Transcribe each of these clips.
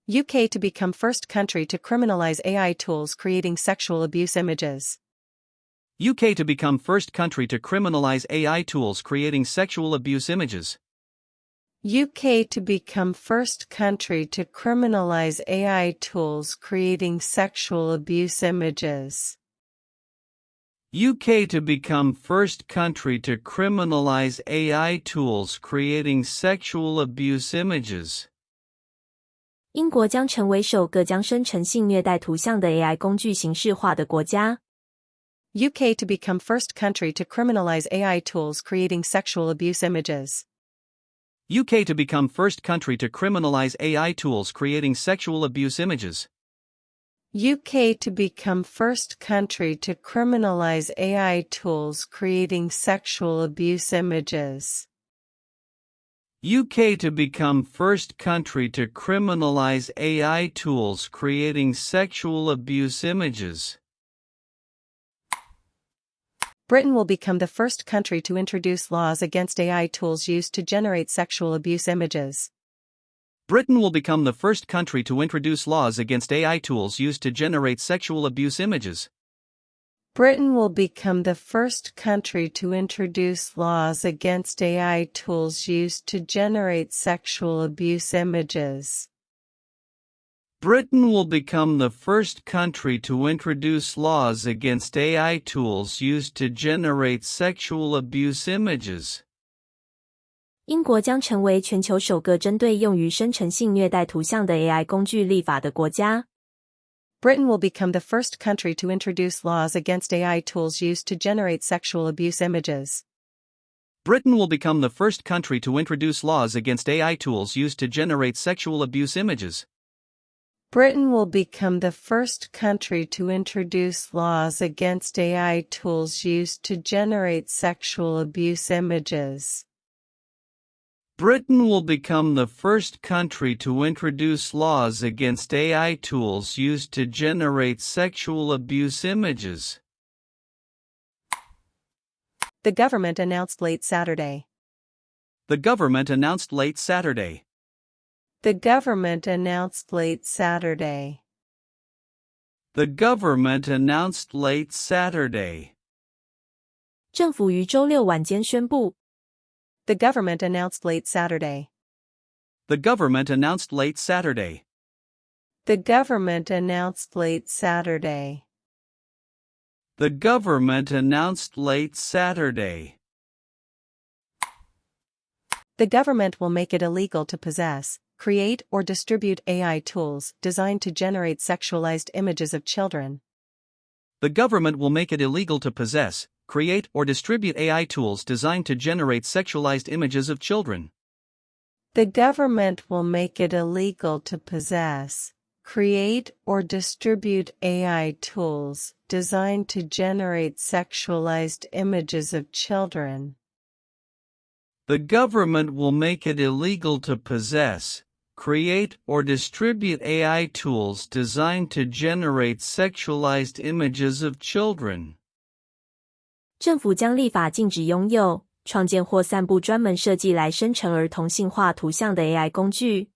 UK to become first country to criminalize AI tools creating sexual abuse images. UK to become first country to criminalize AI tools creating sexual abuse images. UK to become first country to criminalize AI tools creating sexual abuse images. UK to become first country to criminalize AI tools creating sexual abuse images. 英国将成为首个将生成性虐待图像的 AI 工具形式化的国家。UK to become first country to criminalize AI tools creating sexual abuse images. UK to become first country to criminalize AI tools creating sexual abuse images. UK to become first country to criminalize AI tools creating sexual abuse images. UK to become first country to criminalize AI tools creating sexual abuse images. Britain will become the first country to introduce laws against AI tools used to generate sexual abuse images. Britain will become the first country to introduce laws against AI tools used to generate sexual abuse images. Britain will become the first country to introduce laws against AI tools used to generate sexual abuse images. Britain will become the first country to introduce laws against AI tools used to generate sexual abuse images. 英国将成为全球首个针对用于生成性虐待图像的 AI 工具立法的国家。Britain will become the first country to introduce laws against AI tools used to generate sexual abuse images. Britain will become the first country to introduce laws against AI tools used to generate sexual abuse images. Britain will become the first country to introduce laws against AI tools used to generate sexual abuse images. Britain will become the first country to introduce laws against AI tools used to generate sexual abuse images. The government announced late Saturday. The government announced late Saturday. The government announced late Saturday. The government announced late Saturday. 政府于周六晚间宣布。The government announced late Saturday. The government announced late Saturday. The government announced late Saturday. The government announced late Saturday. The government will make it illegal to possess, create or distribute AI tools designed to generate sexualized images of children. The government will make it illegal to possess, create or distribute AI tools designed to generate sexualized images of children. The government will make it illegal to possess, create or distribute AI tools designed to generate sexualized images of children. The government will make it illegal to possess, create or distribute AI tools designed to generate sexualized images of children. 政府将立法禁止拥有、创建或散布专门设计来生成儿童性化图像的 AI 工具。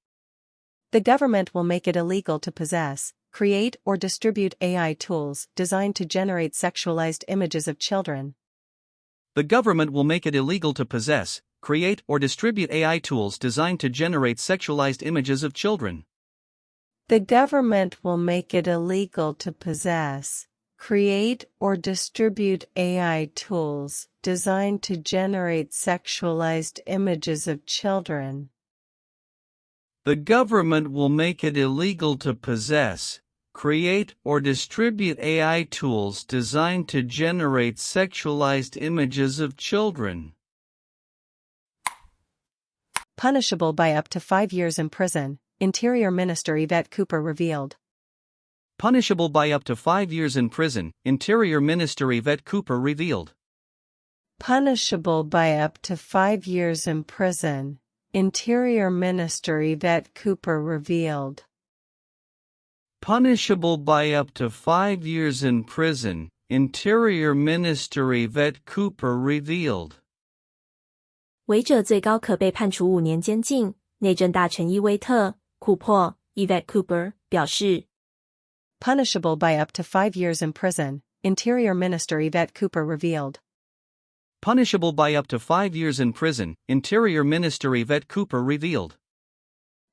The government will make it illegal to possess, create or distribute AI tools designed to generate sexualized images of children. The government will make it illegal to possess, create or distribute AI tools designed to generate sexualized images of children. The government will make it illegal to possess, create or distribute AI tools designed to generate sexualized images of children. The government will make it illegal to possess, create or distribute AI tools designed to generate sexualized images of children. Punishable by up to 5 years in prison, Interior Minister Yvette Cooper revealed. Punishable by up to 5 years in prison, Interior Minister Yvette Cooper revealed. Punishable by up to 5 years in prison, Interior Minister Yvette Cooper revealed. Punishable by up to 5 years in prison, Interior Minister Yvette Cooper revealed. 违者最高可被判处5年监禁，内政大臣伊威特·库珀 Yvette Cooper 表示 Punishable by up to 5 years in prison, Interior Minister Yvette Cooper revealed. Punishable by up to 5 years in prison, Interior Minister Yvette Cooper revealed.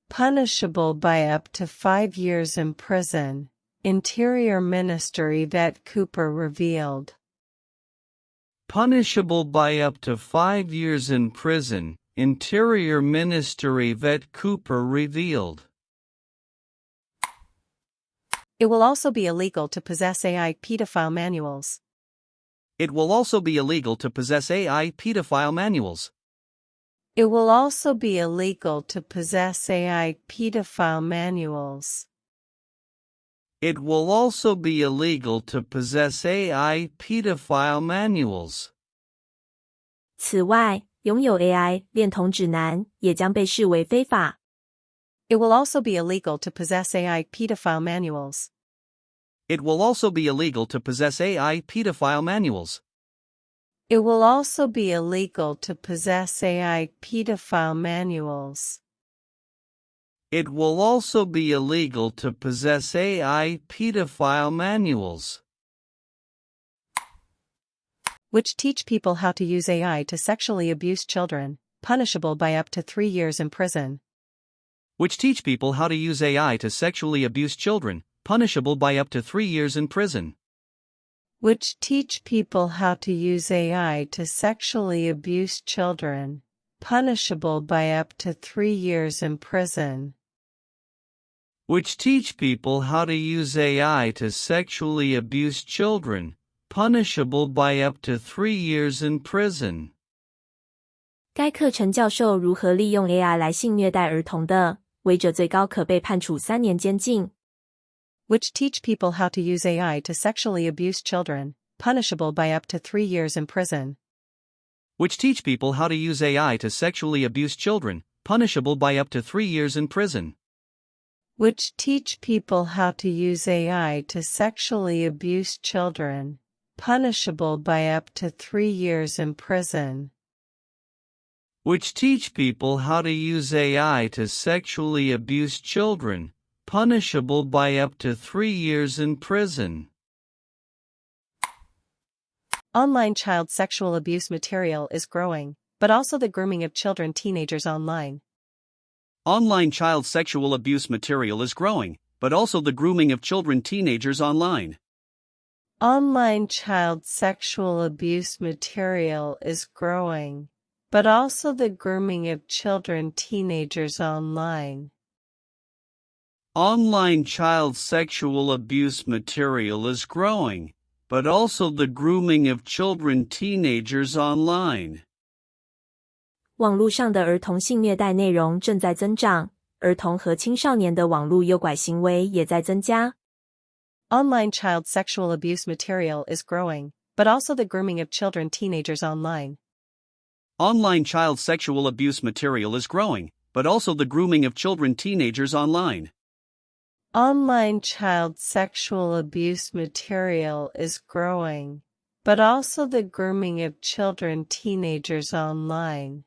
Punishable by up to 5 years in prison, Interior Minister Yvette Cooper revealed. Punishable by up to 5 years in prison, Interior Minister Yvette Cooper revealed. It will also be illegal to possess AI pedophile manuals. It will also be illegal to possess AI pedophile manuals. It will also be illegal to possess AI pedophile manuals. It will also be illegal to possess AI pedophile manuals. 此外，拥有 AI 恋童指南也将被视为非法。It will also be illegal to possess AI pedophile manuals. It will also be illegal to possess AI pedophile manuals. It will also be illegal to possess AI pedophile manuals. It will also be illegal to possess AI pedophile manuals. Which teach people how to use AI to sexually abuse children, punishable by up to 3 years in prison. Which teach people how to use AI to sexually abuse children, punishable by up to 3 years in prison. Which teach people how to use AI to sexually abuse children, punishable by up to 3 years in prison. Which teach people how to use AI to sexually abuse children, punishable by up to 3 years in prison. 该课程教授如何利用 AI 来性虐待儿童的，违者最高可被判处3年监禁。Which teach people how to use AI to sexually abuse children, punishable by up to 3 years in prison. Which teach people how to use AI to sexually abuse children, punishable by up to 3 years in prison. Which teach people how to use AI to sexually abuse children, punishable by up to 3 years in prison. Which teach people how to use AI to sexually abuse children, punishable by up to 3 years in prison. Online child sexual abuse material is growing, but also the grooming of children teenagers online. Online child sexual abuse material is growing, but also the grooming of children teenagers online. Online child sexual abuse material is growing, but also the grooming of children teenagers online. Online child sexual abuse material is growing, but also the grooming of children teenagers online. 网络上的儿童性虐待内容正在增长，儿童和青少年的网络诱拐行为也在增加。Online child sexual abuse material is growing, but also the grooming of children teenagers online. Online child sexual abuse material is growing, but also the grooming of children teenagers online. Online child sexual abuse material is growing, but also the grooming of children teenagers online.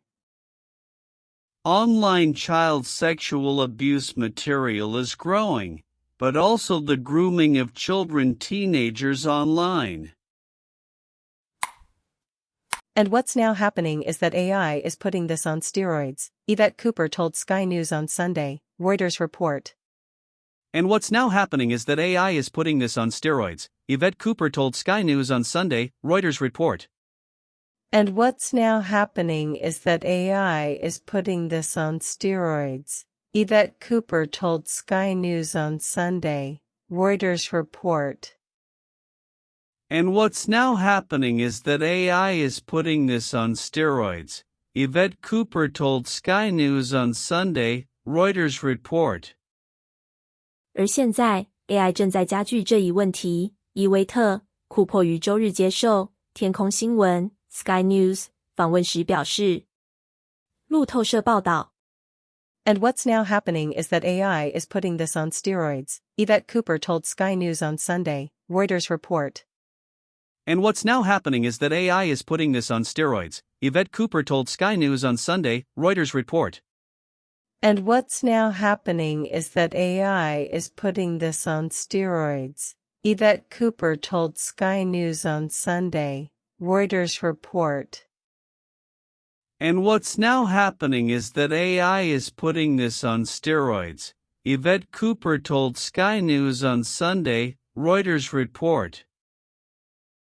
Online child sexual abuse material is growing, but also the grooming of children teenagers online. And what's now happening is that AI is putting this on steroids, Yvette Cooper told Sky News on Sunday, Reuters report. And what's now happening is that AI is putting this on steroids, Yvette Cooper told Sky News on Sunday, Reuters report. And what's now happening is that AI is putting this on steroids, Yvette Cooper told Sky News on Sunday, Reuters report. And what's now happening is that AI is putting this on steroids, Yvette Cooper told Sky News on Sunday, Reuters report. 而现在 AI 正在加剧这一问题，伊维特·库珀于周日接受天空新闻 Sky News 访问时表示。路透社报道。And what's now happening is that AI is putting this on steroids, Yvette Cooper told Sky News on Sunday, Reuters report. And what's now happening is that AI is putting this on steroids, Yvette Cooper told Sky News on Sunday, Reuters report. And what's now happening is that AI is putting this on steroids, Yvette Cooper told Sky News on Sunday, Reuters report. And what's now happening is that AI is putting this on steroids, Yvette Cooper told Sky News on Sunday, Reuters report.